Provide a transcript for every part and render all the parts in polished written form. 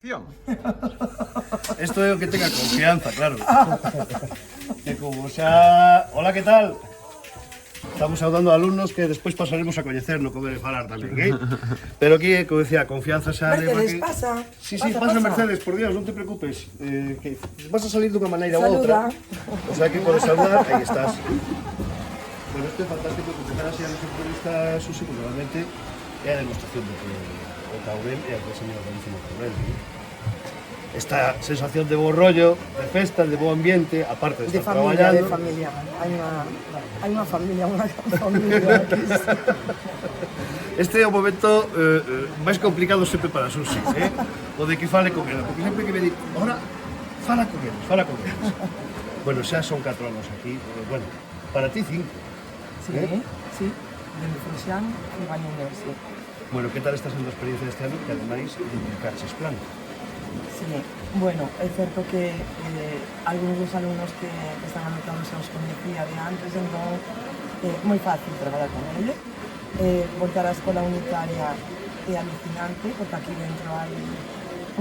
Isto é o que tenga confianza, claro. Que como xa... Hola, que tal? Estamos saudando a alumnos que despois pasaremos a coñecer, no comer e falar tamén, eh? Pero aquí, como decía, confianza xa... Mercedes, pasa. Sí, pasa, Mercedes, por Dios, non te preocupes. Que vas a salir dunha maneira ou outra. O sea que podes saludar, aí estás. Bueno, isto é fantástico, porque empezar así a nosa entrevista, Susi, porque realmente é a demostración de que o Caurel é a que señor Galísimo Caurel. Esta sensación de bo rollo, de festa, de bo ambiente, aparte de estar traballando. De familia, hai unha familia, unha familia. Este é o momento máis complicado sempre para Susi, o de que fale con ela, porque sempre que me di, ahora, fala con eles, fala con eles. Bueno, xa son 4 anos aquí, bueno, para ti 5. Sí, sí, dende Freixán e Bañuño, sí. Bueno, que tal está sendo a experiencia deste ano, que ademais duplicaches plan? Sí, bueno, é certo que algúns dos alumnos que están anotados xa os coñecía de antes, entón moi fácil traballar con eles. Voltar á escola unitaria é alucinante, porque aquí dentro hai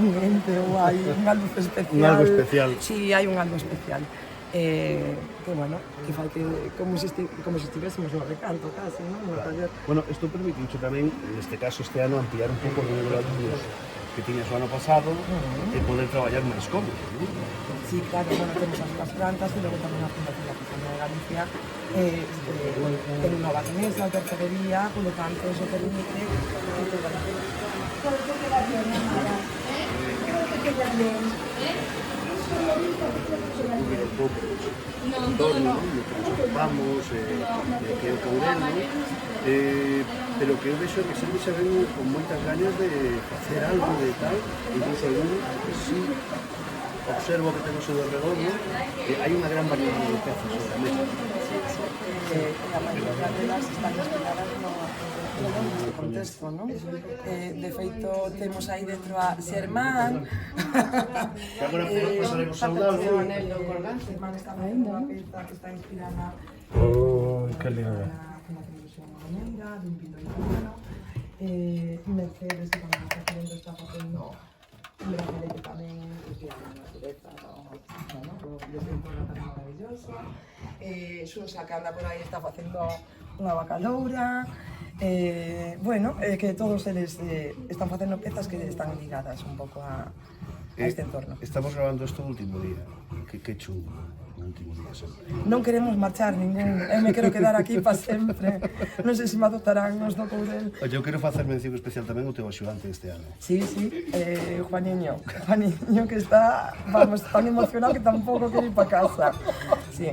un ente ou hai un algo especial. Un algo especial. Sí, hai un algo especial. Que bueno, que fai que como se estivésemos no recanto casi, non? No taller. Bueno, isto permite tamén, neste caso este ano, ampliar un pouco o número de alumnos que tiñas o ano pasado e poder traballar máis cómodo, non? Sí, claro, bueno, temos as dúas plantas e logo tamén a Fundación da Piscina de Galicia ten unha mesa, a terceira día, polo tanto, eso permite que toda a Creo que queda bien, Amara. Creo que queda bien. Un pouco o entorno, no que nos ocupamos, que é o Caurel, pero que eu vexo que sempre se ven con moitas gañas de facer algo de tal, incluso algún que sí observo que temos ao redor, que hai unha gran variedade de pezas sobre a mesa. a maioría delas están inspiradas no contexto, non? De feito, temos aí dentro a Xermán. Que agora pasaremos a saudalo. Xermán está facendo unha peza que está inspirada Que lindo. na televisión maneira, de un pino italiano. Mercedes, que tamén está facendo un brazalete tamén inspirado na natureza, de pintura tamén maravilloso. Xuxa, que anda por aí, está facendo unha bacaloura. Bueno, que todos eles están facendo pezas que están ligadas un pouco a este entorno. Estamos grabando isto o último día. Que chulo, o último día sempre. Non queremos marchar ningún, me quero quedar aquí para sempre. Non sei se me adoptarán nos do Courel. Oye, eu quero facer mención especial tamén ao teu axudante este ano. Sí, Juaniño, que está, vamos, tan emocionado que tampouco quere ir para casa. Sí,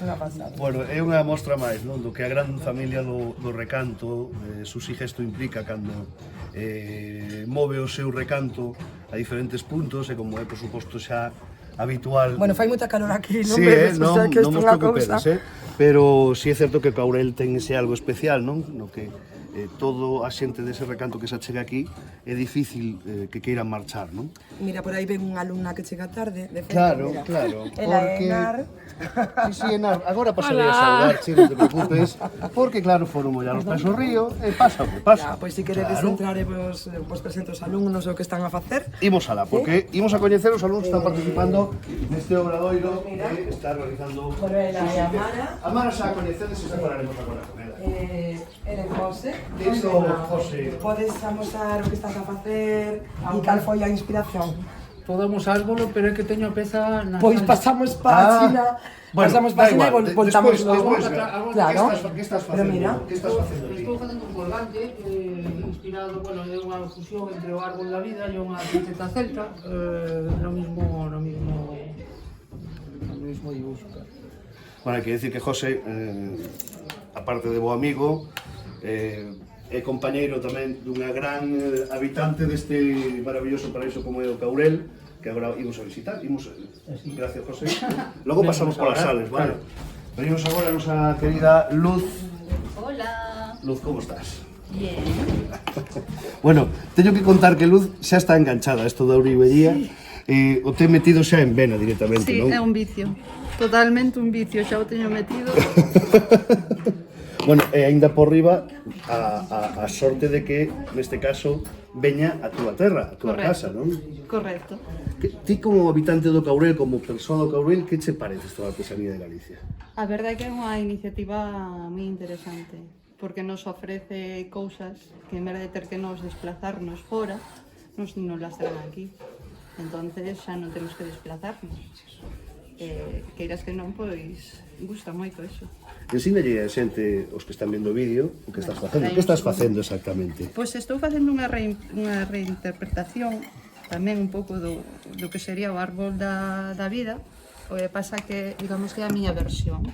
unha pasada. Bueno, é unha mostra máis, non, do que a gran familia do recanto, Susi Gesto implica cando move o seu recanto a diferentes puntos e como é, por suposto, xa habitual. Bueno, fai moita calor aquí, non Sí, ves? non, O sea, que non isto vos é unha preocupedes, cousa. pero si é certo que Caurel ten ese algo especial, non? No que todo a xente dese recanto que se chega aquí é difícil que queiran marchar, non? Mira, por aí ven unha alumna que chega tarde, de feito, Claro, mira. claro. Ela é Enar. Sí, Enar, agora pasaré a saudar, che, non te preocupes, porque claro, foron mollar os pés ao río, e pasa o que pasa. Pois se queredes entrar e vos presento os alumnos o que están a facer. Imos alá, porque imos a coñecer os alumnos que están participando neste obradoiro que está realizando Bueno, ela é a Mara. A Mara xa a coñecedes e xa falaremos agora con ela. Ele José. Isto, José. Podes amosar o que estás a facer e cal foi a inspiración? Podemos árbolo, pero é que teño a peza na Pois sala. pasamos página, Bueno, pasamos da página e igual, voltamos despois, logo. Claro. que estás Pero facendo? mira. Que estás facendo aquí? Estou facendo un colgante inspirado, bueno, é unha fusión entre o árbol da vida e unha princesa celta, no mismo dibuixo. Bueno, hai que decir que José, aparte de bo amigo, é compañeiro tamén dunha gran habitante deste maravilloso paraíso como é o Caurel, que agora imos a visitar. Gracias, José. Logo pasamos polas sales, vale? Venimos agora a nosa querida Luz. Hola. Luz, como estás? Bien. Bueno, teño que contar que Luz xa está enganchada a isto da ourivería. O te metido xa en vena directamente, Sí, non? é un vicio. Totalmente un vicio, xa o teño metido. Bueno, e aínda por riba a sorte de que, neste caso, veña a túa terra, a túa casa, non? Correcto. Ti como habitante do Caurel, como persoa do Caurel, que che parece esta artesanía de Galicia? A verdade é que é unha iniciativa moi interesante, porque nos ofrece cousas que en vez de ter que nos desplazarnos fora, nos las traen aquí. Entonces xa non temos que desplazarnos. Queiras que non, pois gusta moito eso. Ensínalle a xente, os que están vendo o vídeo, o que estás facendo. Que estás facendo exactamente? Pois estou facendo unha reinterpretación tamén un pouco do que sería o árbol da vida. O que pasa que, digamos que é a miña versión.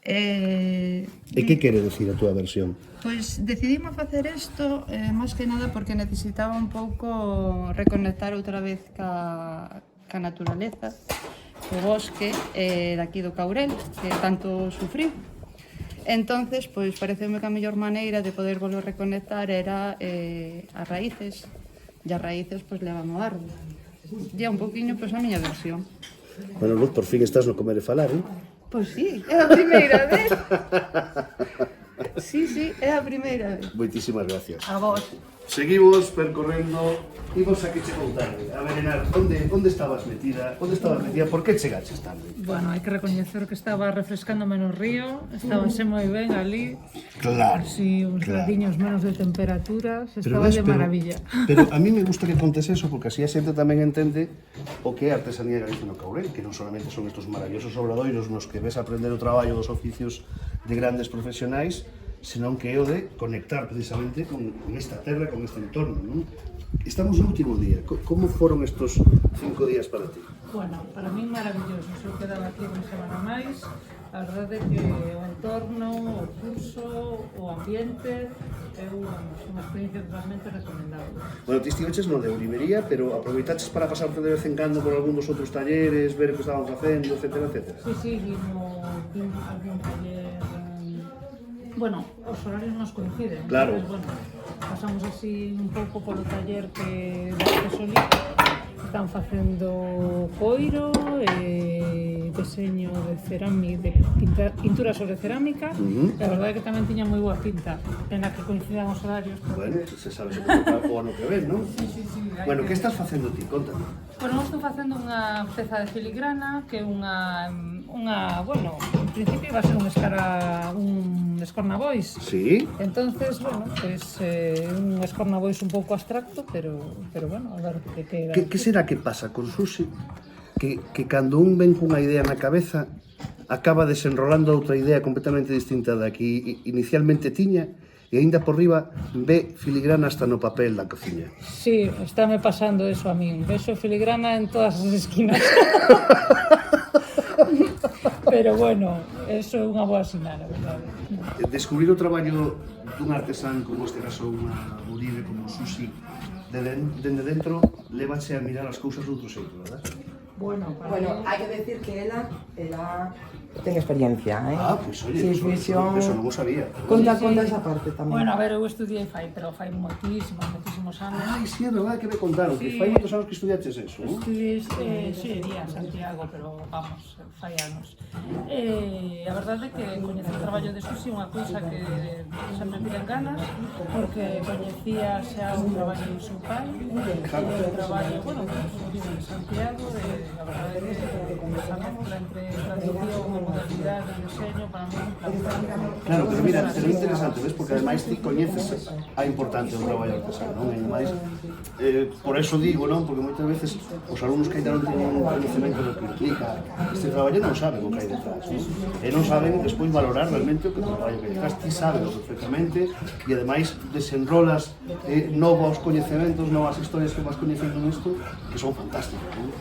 E que quere decir a túa versión? Pois decidimos facer isto máis que nada porque necesitaba un pouco reconectar outra vez ca naturaleza, co bosque daqui do Caurel, que tanto sufrí. Entonces, pois pareceume que a mellor maneira de poder volver a reconectar era as raíces, e as raíces pois levan o árbol. E un poquinho pois a miña versión. Bueno, Luz, por fin estás no Comer e Falar, eh? Pois sí, é a primeira vez. Sí, é a primeira vez. Moitísimas gracias. A vos. Seguimos percorrendo. Imos a que che contarme. A ver, Enar, onde estabas metida? Onde estabas metida? Por que chegaches tarde? Bueno, hai que recoñecer que estaba refrescándome no río, estábase moi ben ali, Claro. así uns gradiños menos de temperaturas, estaba de maravilla. Pero a mí me gusta que contes eso, porque así a xente tamén entende o que é a artesanía de Galicia no Caurel, que non solamente son estos maravillosos obradoiros nos que ves aprender o traballo dos oficios de grandes profesionais, senón que é o de conectar precisamente con esta terra, con este entorno, non? Estamos no último día. Como foron estos 5 días para ti? Bueno, para mí maravilloso, se eu quedaba aquí unha semana máis, a verdade é que o entorno, o curso, o ambiente, é unha experiencia totalmente recomendable. Bueno, ti estiveches no de Euribería, pero aproveitaches para pasarte de vez en cando por algún dos outros talleres, ver o que estaban facendo, etcétera, etcétera. Sí, vimos algún taller. Bueno, os horarios nos coinciden. Claro. Entonces, bueno, pasamos así un pouco polo taller que Solito están facendo coiro, deseño de cerámica, pintura sobre cerámica, e a verdade é que tamén tiña moi boa pinta, pena que coincidan os horarios. Bueno, se sabes o ano que ven, non? Sí. Bueno, que estás facendo ti? Contame. Bueno, estou facendo unha peza de filigrana que é unha bueno, en principio iba a ser un escornabois. Sí? Entonces, bueno, pues un escornabois un pouco abstracto, pero bueno, a ver que queda. Que será que pasa con Susi? Que cando un ven cunha idea na cabeza acaba desenrolando outra idea completamente distinta da que inicialmente tiña e aínda por riba ve filigrana hasta no papel da cociña. Sí, estáme pasando eso a min. Vexo filigrana en todas as esquinas. Pero bueno, eso é unha boa sinal, a verdade. Descubrir o traballo dun artesán como este caso unha Uribe como Susi dende dentro levache a mirar as cousas de outro xeito, verdad? Bueno, hai que decir que ela ten experiencia, eh? Ah, pois oye, Sí, eso non o sabía. Conta esa parte tamén. Bueno, a ver, eu estudiei pero fai moitísimos anos. Ai, sí, é verdade que me contaron, que fai moitos anos que estudiaches eso, non? Estudiei enxeñería en Santiago, pero vamos, fai anos. A verdade é que coñecer o traballo de Susi é unha cousa que sempre me ten ganas, porque coñecía xa o traballo do seu pai, o traballo, bueno, en Santiago, a verdade é que esa mezcla entre tradición, modernidade, deseño, para mí é un placer. Claro, pero mira, é interesante, ves? Porque ademais ti coñeces a importancia do traballo artesano, non? E ademais, por eso digo, non? Porque moitas veces os alumnos que ainda non teñen un conhecemento do que implica este traballo non saben o que hai detrás, non? E non saben despois valorar realmente o que traballo que hai detrás. Ti sabes perfectamente e ademais desenrolas novos coñecementos, novas historias que vas coñecendo nisto que son fantásticas, non?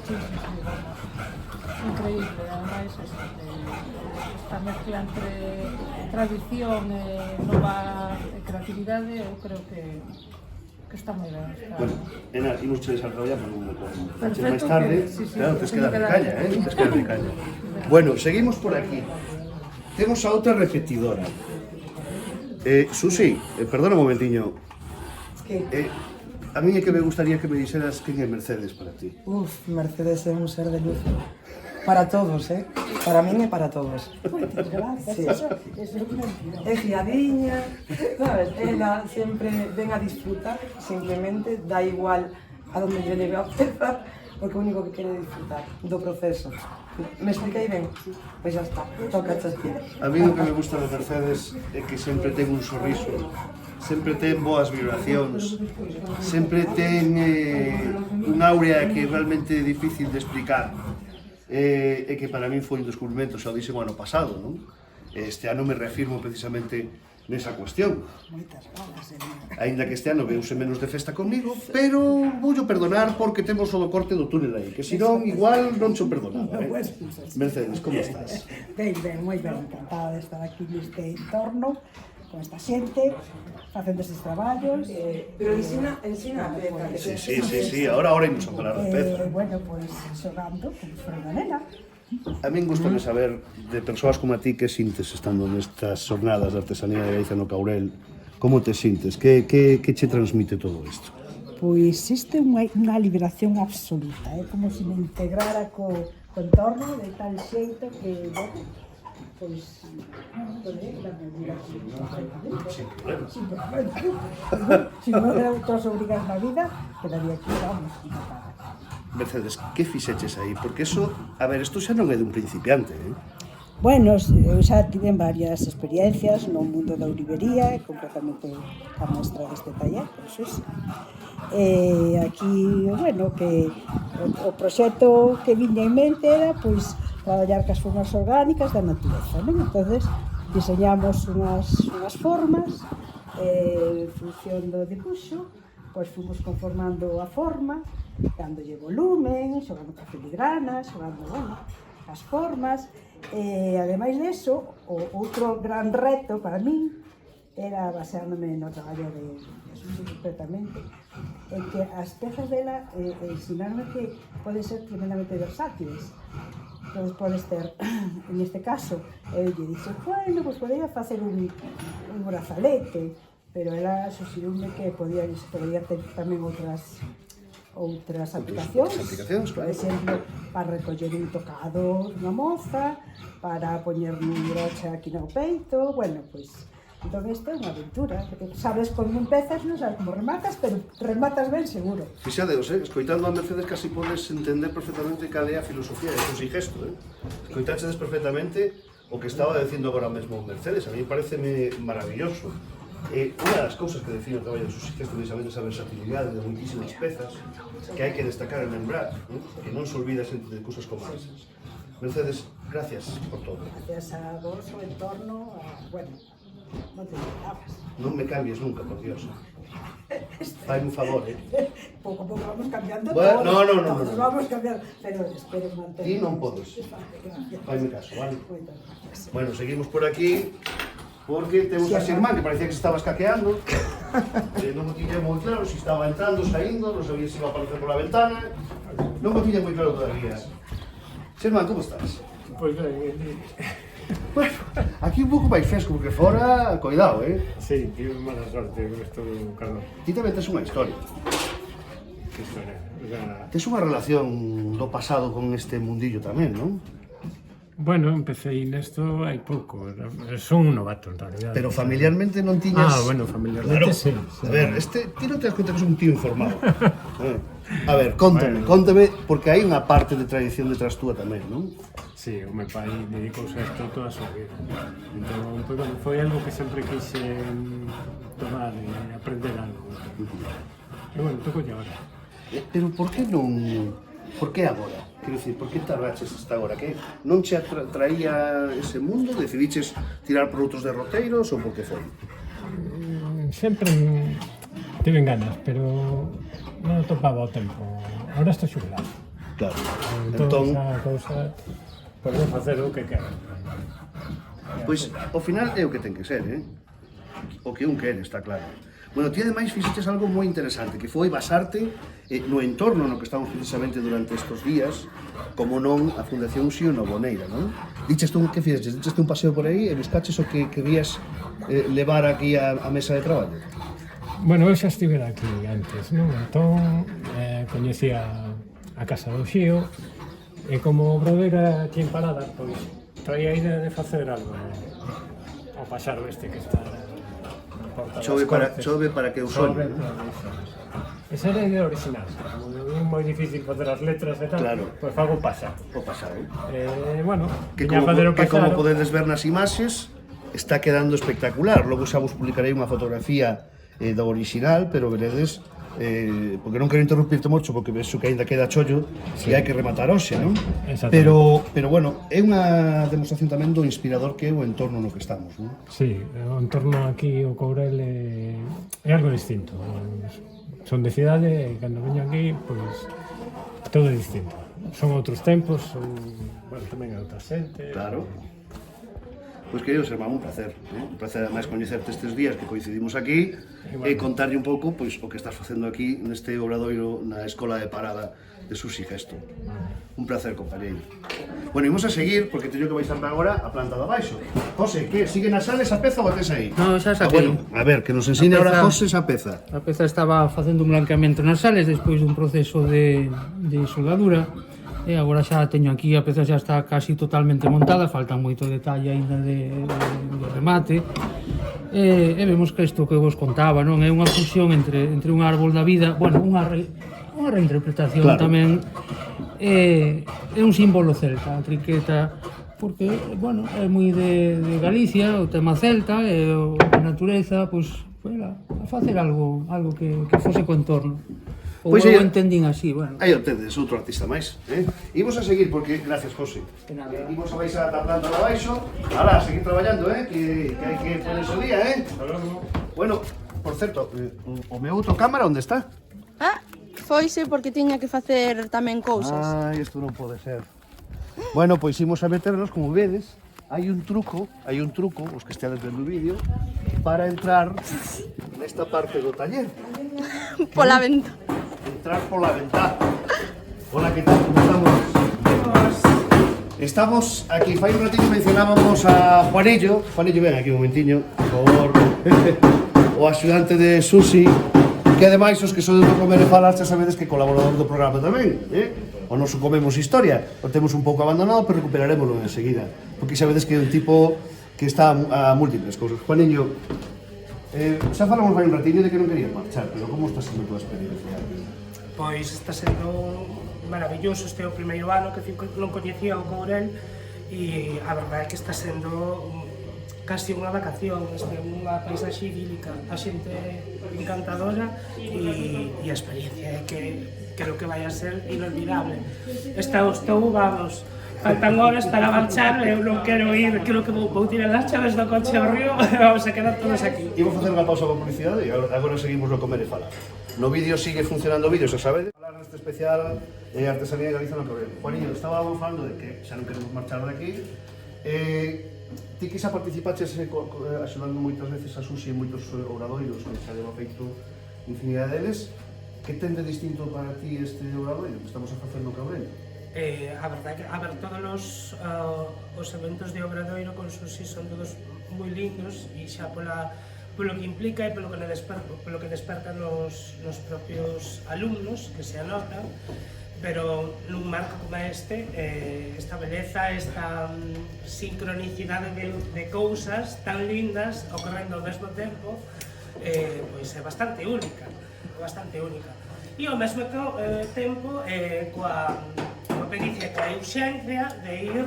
Increíble, ademais, esta mezcla entre tradición e nova creatividade, eu creo que está moi ben. Bueno, Enar, imos che desarrollar por un Perfecto, máis tarde, sí, claro, tes que dar de queda calla, bien. tes que dar de calla. Bueno, seguimos por aquí. Temos a outra repetidora. Susi, perdona un momentiño. A mí é que me gustaría que me dixeras quen é Mercedes para ti. Mercedes é un ser de luz. Para todos, para min e para todos. Moitas grazas, Sí. eso é mentira. É fiadiña, sabes? Ela sempre ven a disfrutar, simplemente dá igual a donde lle leve a peza, porque o único que quere é disfrutar do proceso. Me expliquei ben? Pois xa está, toca chasquear. A mí o que me gusta de Mercedes é que sempre ten un sorriso, sempre ten boas vibracións, sempre ten un áurea que é realmente difícil de explicar, e que para min foi un descubrimento, xa o dixen o ano pasado, non? Este ano me reafirmo precisamente nesa cuestión. Moitas ganas, Aínda que este ano veuse menos de festa comigo, pero voulo perdonar porque temos o do corte do túnel aí, que senón igual non xo perdonaba, Mercedes, como estás? Ben, moi ben, encantada de estar aquí neste entorno, con esta xente, facendo estes traballos. Pero ensina a peza. Sí, ahora imos a falar da peza. Bueno, pois, xogando, como se fora unha nena. A min gustame saber de persoas como a ti que sintes estando nestas xornadas de artesanía de Galicia no Caurel. Como te sintes? Que che transmite todo isto? Pois existe unha liberación absoluta, é como se me integrara co entorno de tal xeito que, bueno, pois, poder darme liberación perfectamente. Sin problema. Se non era outras obrigas na vida, quedaría aquí, vamos, encantada. Mercedes, que fixeches aí? Porque eso, a ver, isto xa non é dun principiante, Bueno, eu xa tiven varias experiencias no mundo da ourivería, concretamente a maestra deste taller, pois sí. Aquí, bueno, que o proxecto que viña en mente era, pois, traballar cas formas orgánicas da natureza, non? Entonces, diseñamos unhas formas, en función do dibuixo, pois fomos conformando a forma, dándolle volumen, xogando ca filigrana, xogando, bueno, as formas, e ademais deso, o outro gran reto para min era baseándome no traballo de Susi concretamente, en que as pezas dela ensinarme que poden ser tremendamente versátiles. Entón, podes ter, en este caso, eu lle dixo, bueno, pues podría facer un brazalete, pero ela suxeriume que podía ter tamén outras aplicacións, por exemplo, para recoller un tocado dunha moza, para poñer un broche aquí no peito, bueno, pois, entón isto é unha aventura, porque sabes como empezas, non sabes como rematas, pero rematas ben seguro. Fixadeos, escoitando a Mercedes casi podes entender perfectamente cal é a filosofía de Susi Gesto, escoitachedes perfectamente o que estaba dicindo agora mesmo Mercedes, a mí pareceme maravilloso. Unha das cousas que define o traballo de Susi Gesto precisamente esa versatilidade de moitísimas pezas que hai que destacar e lembrar, que non se olvida xente de cousas como esas. Mercedes, gracias por todo. Gracias a vos, o entorno, bueno, non te olvidabas. Non me cambies nunca, por Dios. Fai un favor, Pouco a pouco vamos cambiando bueno, todos. No. Todos vamos cambiando, pero espero manter. Ti non podes. Gracias. Faime caso, vale? Moitas gracias. Bueno, seguimos por aquí, porque temos a Xermán, que parecía que se estaba escaqueando. Non o tiña moi claro se estaba entrando, saindo, non sabía se iba a aparecer pola ventana. Non o tiña moi claro todavía. Xermán, como estás? Pois ben, Bueno, aquí un pouco máis fresco, porque fora, coidado, sí, tive mala sorte con esto do calor. Ti tamén tes unha historia. Que historia. O sea, Tes unha relación do pasado con este mundillo tamén, non? bueno, empecé nesto hai pouco. Son un novato, en realidad. Pero familiarmente non tiñas... Bueno, familiarmente Claro. sí. A ver, ti non te das conta que es un tío informado. A ver, contame, porque hai unha parte de tradición detrás túa tamén, non? Sí, o meu pai dedicouse a isto toda a súa vida. Entón, pues, bueno, foi algo que sempre quise tomar e aprender algo. E bueno, toco agora. Pero por que non... Por que agora? Quero dicir, por que tardaches hasta agora? Que non che atraía ese mundo? Decidiches tirar por outros derroteiros ou por que foi? Sempre tiven ganas, pero non topaba o tempo. Agora estou xubilado. Claro. Entón, esa cousa, podo facer o que quero. Pois, ao final é o que ten que ser, O que un quere, está claro. Bueno, ti ademais fixeches algo moi interesante, que foi basarte no entorno no que estamos precisamente durante estes días, como non a Fundación Xio Novoneira, non? Diches tú, que fixeches? Diches un paseo por aí e buscaches o que querías levar aquí a mesa de traballo? Bueno, eu xa estivera aquí antes, non? Entón, coñecía a casa do Xio E como obradoira aquí en Parada, pois traía a idea de facer algo ao paxaro este que está na porta das Cortes. Chove para que o Sobre soñe. todo iso. Esa era a idea original. Como é moi difícil facer as letras e tal, Claro. pois fago o paxaro. O pasado. Bueno, Que viña a facer o como paxaro. podedes ver nas imaxes, está quedando espectacular. Logo xa vos publicarei unha fotografía do original, pero veredes, porque non quero interrumpirte moito, porque vexo que aínda queda chollo e hai que rematar hoxe, non? Exactamente. Pero bueno, é unha demostración tamén do inspirador que é o entorno no que estamos, non? Sí, o entorno aquí, o Courel, é algo distinto. Son de cidade e cando veño aquí, pois, todo é distinto. Son outros tempos, son, bueno, tamén é outra xente. Claro. Pois querido Sermán, un placer, un placer ademais coñecerte estes días que coincidimos aquí e contarlle un pouco pois o que estás facendo aquí neste obradoiro na Escola de Parada de Susi Gesto. Un placer, compañeiro. Bueno, imos a seguir, porque teño que baixar agora a planta de abaixo. José, que? Sigue na sala esa peza ou a tes aí? No, xa saquei. Bueno, a ver, que nos ensine ahora José esa peza. A peza estaba facendo un blanqueamento nas sales despois dun proceso de soldadura. E agora xa teño aquí, a peza xa está casi totalmente montada, falta moito detalle aínda de remate. E vemos que isto que vos contaba, non? É unha fusión entre un árbol da vida, bueno, unha reinterpretación Claro. tamén. É un símbolo celta, a triqueta, porque, bueno, é moi de Galicia, o tema celta, e a natureza, pois, a facer algo que fose co entorno. Ou Pois eu aí- entendín así, bueno. Aí o tedes, outro artista máis, Imos a seguir, porque, gracias, José. De nada. Imos a baixar a planta de abaixo. Ahora, a seguir traballando, que hai que ponerse o día, Bueno, por certo, o meu outro cámara onde está? Foise porque tiña que facer tamén cousas. Ai, isto non pode ser. Bueno, pois imos a meternos, como vedes, hai un truco, os que esteades vendo o vídeo, para entrar nesta parte do taller. Pola venta. Entrar pola ventá. Hola, que tal? Como estamos? Estamos aquí, fai un ratito mencionábamos a Juanillo. Juanillo, ven aquí un momentiño, por favor. O axudante de Susi, que ademais os que sodes do Comer e Falar xa sabedes que é colaborador do programa tamén, O noso Comemos Historia. O temos un pouco abandonado, pero recuperaremoslo enseguida, porque sabedes que é un tipo que está a múltiples cousas. Juanillo, xa falamos vai un ratiño de que non querías marchar, pero como está sendo a tua experiencia? Pois está sendo maravilloso, este é o primeiro ano que non coñecía o Courel e a verdade é que está sendo casi unha vacación, unha paisaxe idílica, a xente encantadora e a experiencia é que creo que vai a ser inolvidable. Estou, vamos, faltan horas para marchar, eu non quero ir, creo que vou tirar as chaves do coche ao río e vamos a quedar todos aquí. Imos facer unha pausa con publicidade e agora seguimos no Comer e Falar. No vídeo sigue funcionando o vídeo, xa sabedes. Falar neste especial Artesanía de Galicia no Courel. Juanillo, estábamos falando de que xa non queremos marchar de aquí. Ti que xa participaches axudando moitas veces a Susi en moitos obradoiros que xa leva feito infinidade deles. Que ten de distinto para ti este obradoiro que estamos a facer no Courel? A verdade que, todos os eventos de Obradoiro con Susi son todos moi lindos e xa polo que implica e polo que despertan nos propios alumnos que se anotan, pero nun marco como este, esta beleza, esta sincronicidade de cousas tan lindas ocorrendo ao mesmo tempo, pois é bastante única. E ao mesmo tempo, coa pericia, coa urxencia de ir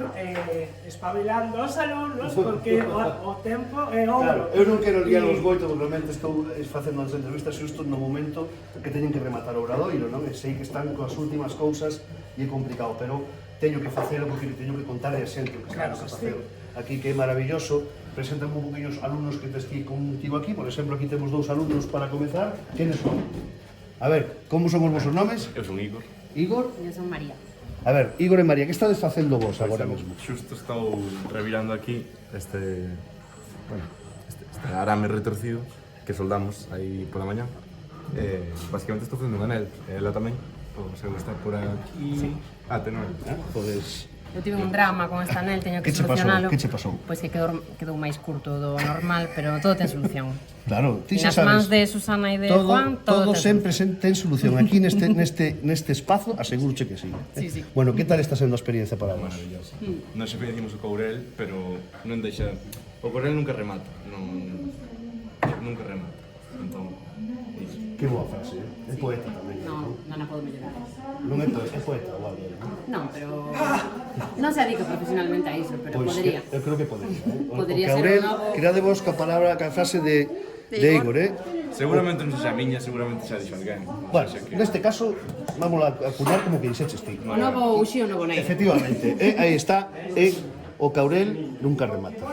espabilando os alumnos, porque o tempo é ouro. Claro, eu non quero liarvos moito, porque realmente estou facendo as entrevistas xusto no momento que teñen que rematar o obradoiro, non? E sei que están coas últimas cousas e é complicado, pero teño que facelo porque teño que contarle a xente o que estamos a facer aquí, que é maravilloso. Preséntame un poquinho os alumnos que tes contigo aquí. Por exemplo, aquí temos dous alumnos para comezar. Quenes son? A ver, como son os vosos nomes? Eu son Igor. Igor? Eu son María. A ver, Igor e María, que estades facendo vos agora mesmo? Xusto estou revirando aquí este arame retorcido que soldamos aí pola mañá. Basicamente estou facendo un anel, ela tamén, o seu está por aquí. Sí. Ten un anel. Podes Eu tive un drama con esta anel, teño que Que che pasou? solucionalo. Que che pasou? Pois que quedou máis curto do normal, pero todo ten solución. Claro, ti E xa nas mans sabes. de Susana e de Juan, todo ten sempre solución. ten solución. Aquí neste espazo aseguroche que sí. Sí, sí. Bueno, que tal está sendo a experiencia para vos? Maravilloso. Non sempre dicimos o Courel, pero non deixa... O Courel nunca remata. Nunca remata. Entón, iso. Que boa frase, é poeta tamén. Non a podo mellorar. Non é poeta, é poeta, o Álvaro. Non, pero... Non se dedica profesionalmente a iso, pero Pois podería. eu creo que podería. Podería o ser Caurel, un novo... quirade vos ca palabra, ca frase de Igor, Seguramente non sexa a miña, seguramente xa dixo alguén. Bueno, neste caso, vamos a acuñar como que dixeches ti. O novo Uxío, o novo Neiro. Efectivamente, aí está, o Caurel nunca remata.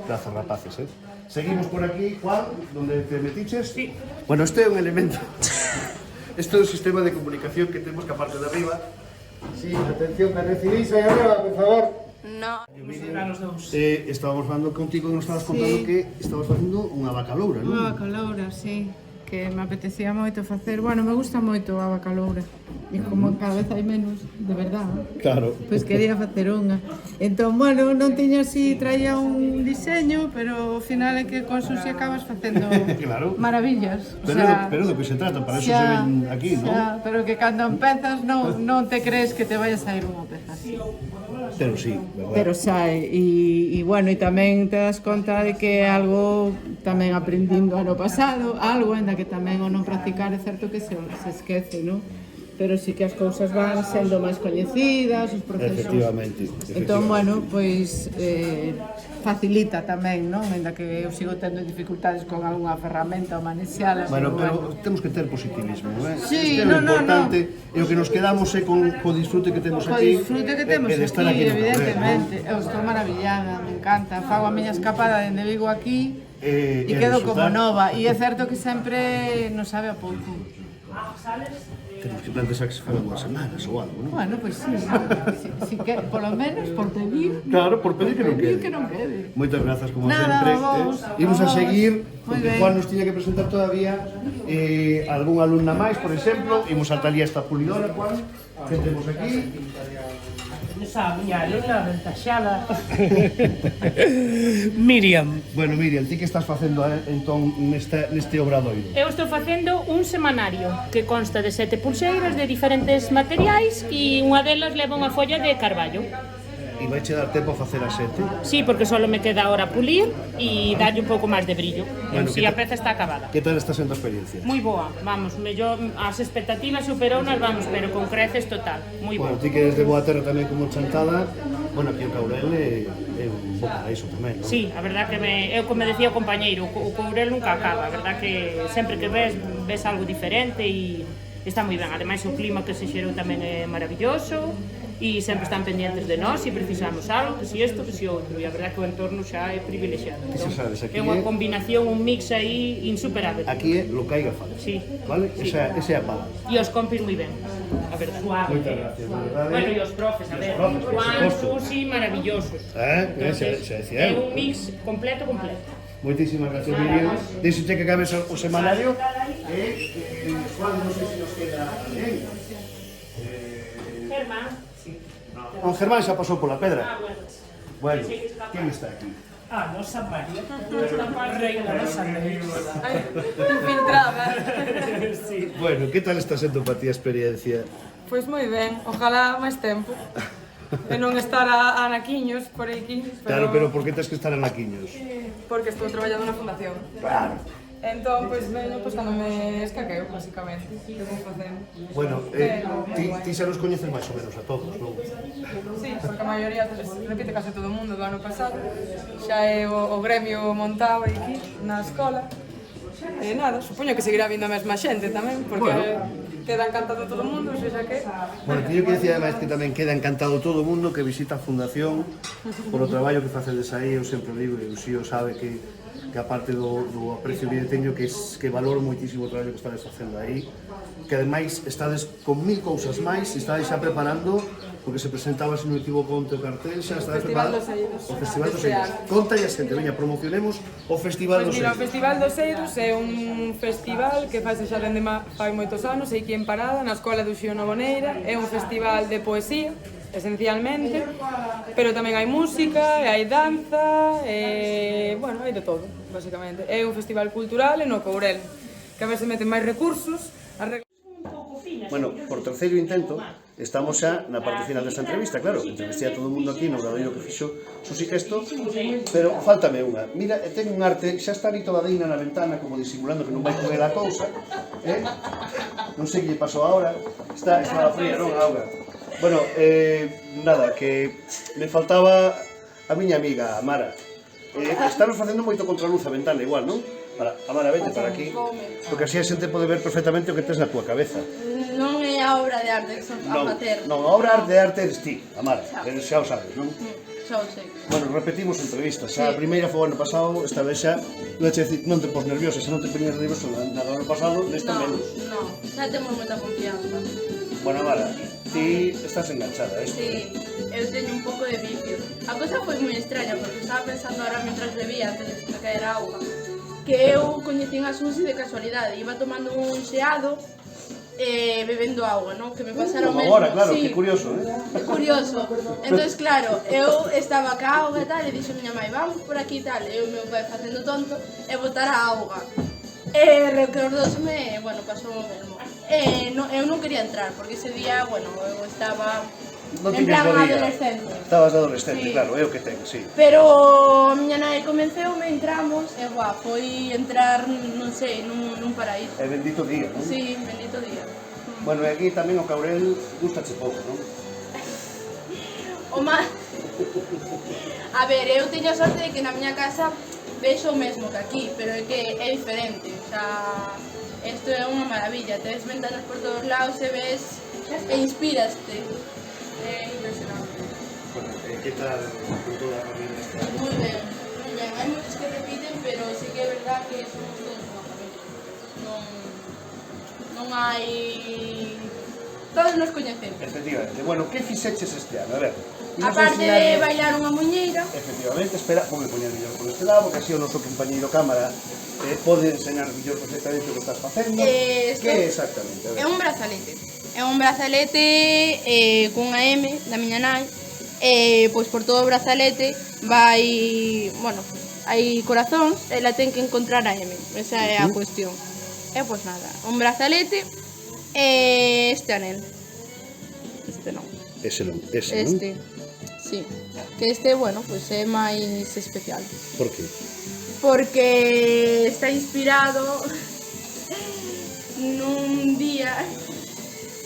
Grazas, rapaces, Seguimos por aquí, Juan, donde te metiches. Sí. Bueno, este é un elemento. Este é un sistema de comunicación que temos que a parte de arriba. Sí, atención, que recibís aí arriba, por favor. No. Estábamos falando contigo e nos estabas contando que estabas facendo unha bacaloura, non? Unha bacaloura, sí, que me apetecía moito facer. Bueno, me gusta moito a bacaloura. E como cada vez hai menos, de verdade, Claro. pois quería facer unha. Entón, bueno, non tiña así, traía un diseño, pero ao final é que con Susi acabas facendo Claro. maravillas. O Pero do que se trata, para eso se ven aquí, non? Pero que cando empezas non te crees que te vai a sair unha peza así. Pero sí, verdad. Pero sae, e bueno, e tamén te das conta de que é algo tamén aprendindo ano pasado, algo, ainda que tamén o non practicar é certo que se esquece, non? Pero sí que as cousas van sendo máis coñecidas, os procesos. Efectivamente. Entón, bueno, pois facilita tamén, non? Ainda que eu sigo tendo dificultades con algunha ferramenta ou manexala. Bueno, pero temos que ter positivismo, non é? Sí, Isto é o importante, e o que nos quedamos é con o disfrute que temos Co aquí. disfrute que temos de estar aquí, no Courel, evidentemente. Eu estou maravillada, me encanta. Fago a miña escapada dende Vigo aquí e quedo como nova. E é certo que sempre nos sabe a pouco. Temos que plantear que se faga unhas semanas ou algo, non? Bueno, pois sí, si que, polo menos, por pedir. Claro, por pedir que non quede. Que non quede. Moitas grazas, como Nada, sempre. vos, Imos a vos. seguir, Moi porque ben. Juan nos tiña que presentar todavía algún alumna máis, por exemplo. Imos a talía esta pulidora, Juan. Que temos aquí? Esa miña alumna ventaxada. Miriam. Bueno, Miriam, ti que estás facendo entón neste obradoiro? Eu estou facendo un semanario que consta de 7 pulseiras de diferentes materiais e unha delas leva unha folla de carballo. E vai che dar tempo a facer a 7? Sí, porque só me queda ahora pulir e darlle un pouco máis de brillo. Bueno, Si a peza está acabada. Que tal está sendo a experiencia? Moi boa, vamos, mellor as expectativas superounas, vamos, pero con creces total, moi boa. Bueno, ti que eres de boa terra tamén como Chantada, bueno, aquí o Caurel é un bo paraíso tamén, non? Sí, a verdad que eu como decía o compañeiro, o Courel nunca acaba, a verdad que sempre que ves algo diferente e está moi ben. Ademais o clima que se xerou tamén é maravilloso e sempre están pendientes de nós e precisamos algo, que si isto, que si outro, e a verdad que o entorno xa é privilexiado. Xa sabes, aquí É unha combinación, un mix aí insuperable. Aquí é lo que haiga falta. Sí. Vale? Sí. Esa é a pala. E os compis moi ben, a verdade. Moitas gracias, de verdade. Bueno, e os profes, a ver, Os profes, por Juan, suposto. Susi, maravillosos. Xa decía É eu. un mix completo. Moitísimas gracias, Miriam. Deixoche que acabes o semanario. Juan, non sei se nos queda alguén. Germán. Don Germán xa pasou pola pedra. Bueno, quen está aquí? Ah, nosa María. Reina nosa Infiltrada. Sí. Bueno, que tal está sendo para ti a experiencia? Pois moi ben, ojalá máis tempo. E non estar a anaquiños por aquí. Claro, pero por que tens que estar en Laquiños? Porque estou traballando na fundación. Claro. Entón, pois veño cando me escaqueo, basicamente. Que vou facendo. Bueno, ti xa nos coñeces máis ou menos a todos, non? Sí, porque a maioría, repite case todo o mundo do ano pasado. Xa é o gremio montado aquí na escola. E nada, supoño que seguirá vindo a mesma xente tamén, porque queda encantado todo o mundo, xa que... Bueno, teño que dicir ademais que tamén queda encantado todo o mundo que visita a Fundación por o traballo que facedes aí. Eu sempre digo, e o Xío sabe que aparte do aprecio que teño, que valoro moitísimo o traballo que estades facendo aí, que ademais estades con 1000 cousas máis, e estades xa preparando, porque se presentaba, se non equivoco, onte o cartel, xa estades preparando o Festival dos Eidos. Conta e a xente, veña, promocionemos o Festival dos Pois mira, o Eidos. Festival dos Eidos é un festival que faise xa dende fai moitos anos, aquí en Parada, na Escola do Xío Novoneira. É un festival de poesía, esencialmente, pero tamén hai música, e hai danza, bueno, hai de todo, basicamente. É un festival cultural no Courel, que a veces meten máis recursos. Bueno, por terceiro intento, estamos xa na parte final desta entrevista, claro, entrevistei a todo o mundo aquí no obradoiro que fixo Susi Gesto, pero faltame unha. Mira, ten un arte, xa está ali todavía na ventana, como disimulando que non vai comer a cousa, non sei que lle pasou agora, está fría, non, a auga. Bueno, nada, que me faltaba a miña amiga, a Mara. Estamos facendo moito contraluz a ventana igual, non? Amara, vete para aquí, porque así a xente pode ver perfectamente o que tes na túa cabeza. Non é a obra de arte que son a facer. Non, a obra de arte eres ti, Amara, xa o sabes, non? Xa o sei. Bueno, repetimos entrevistas, xa a primeira foi o ano pasado, esta vez xa non te pos nerviosa, xa non te poñes nervioso nada ano pasado, nesta menos. Non, xa temos moita confianza. Bueno, Amara, ti estás enganchada a isto. Sí, eu teño un pouco de vicio. A cosa foi moi extraña, porque estaba pensando ahora mientras bebía, antes de caer a auga, que eu coñecín a Susi de casualidade, iba tomando un xeado bebendo agua, non? Que me pasara o mesmo. Agora, claro, sí, que curioso, que curioso. Entón, claro, eu estaba ca auga e tal, e dixo miña mãe, vamos por aquí e tal, e eu meu pai facendo tonto, e botar a auga. E recordóseme, bueno, pasou o mesmo. Eu non quería entrar, porque ese día, bueno, eu estaba en plan adolescente. Estabas adolescente, sí. Claro, é o que ten, sí. Pero a miña nai convenceume, entramos, e guau, foi entrar, non sei, nun paraíso. É bendito día, non? Sí, bendito día. Bueno, e aquí tamén o Caurel gustache pouco, non? A ver, eu teño a sorte de que na miña casa vexo o mesmo que aquí, pero é que é diferente, o sea, isto é unha maravilla, tes ventanas por todos lados e ves e inspiraste. É impresionante. Bueno, que tal con toda a familia? Moi ben, moi ben. Hai moitos que repiten, pero sí que é verdad que somos todos unha familia. Non hai... Todos nos coñecemos. Efectivamente. Bueno, que fixeches este ano? A ver. Aparte de bailar unha muñeira. Efectivamente, espera, vou poñer mellor por este lado, porque así o noso compañeiro cámara pode enseñar mellor perfectamente o que estás facendo. Que é exactamente? É un brazalete. É un brazalete cunha M da miña nai. Pois por todo o brazalete vai, bueno, hai corazóns, ela ten que encontrar a M. Esa é a cuestión. E pois nada, un brazalete e este anel. Este non. Ese non, ese non? Este, sí. Que este, bueno, pois é máis especial. Por que? Porque está inspirado nun día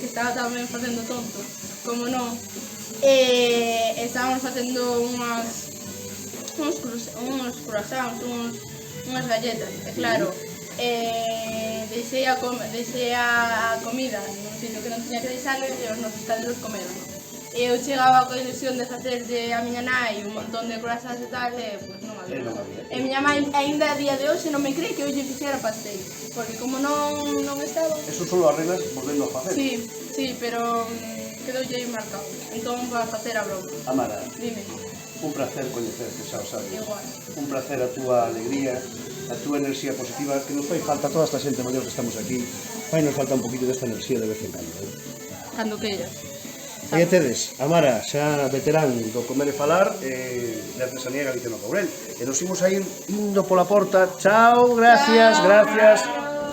que estaba tamén facendo tonto, como non, estábamos facendo uns croissants, unhas galletas, e claro, deixei a comida nun sitio que non tiña que deixarlo e os nosos cadelos comeron. E eu chegaba coa ilusión de facerlle a miña nai un montón de croissants e tal, e pois non había. E miña mãe aínda a día de hoxe non me cree que eu lle fixera pastel, porque como non estaba... Eso solo arreglas volvendo a facer? Sí, sí, pero quedoulle aí marcado. Entón, para facer a broma. Amara, dime. Un placer coñecerte, xa o sabes. Igual. Un placer a túa alegría, a túa enerxía positiva, que nos fai falta a toda esta xente maior que estamos aquí. Fai nos falta un poquito desta enerxía de vez en cando. Cando queiras. E tedes, Amara, xa veterán do comer e falar de artesanía galiciana no Caurel. E nos imos a ir indo pola porta. Chao, gracias, gracias.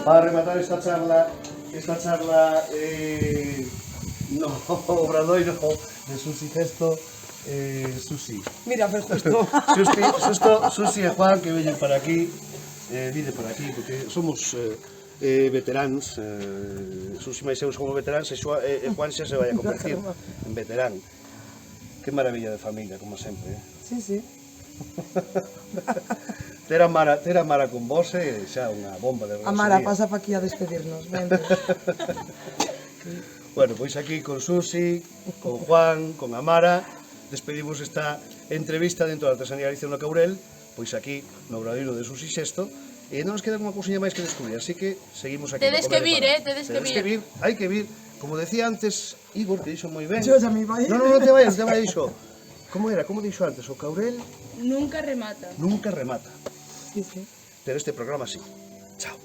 Para rematar esta charla no obradoiro de Susi Gesto, Susi. Mira, pero justo. Susi e Juan que veñen para aquí, vide por aquí, porque somos veteráns, Susi máis eu como veteráns e Juan xa se vai a convertir en veterán. Que maravilla de familia, como sempre. Sí, sí. Ter a Mara con vos é xa unha bomba de rosería. Amara, pasa pa aquí a despedirnos, vente. Bueno, pois aquí con Susi, con Juan, con Amara, despedimos esta entrevista dentro da artesanía galiciana no Caurel, pois aquí no obradoiro de Susi Gesto. E non nos queda unha cousiña máis que descubrir, así que seguimos aquí. Tedes que vir, tedes que vir. Hai que vir. Como decía antes Igor, que dixo moi ben. Yo xa me vai. Non te vayas, te vai dixo. Como era? Como dixo antes? O Caurel nunca remata. Nunca remata. Sí, sí. Pero este programa sí. Chao.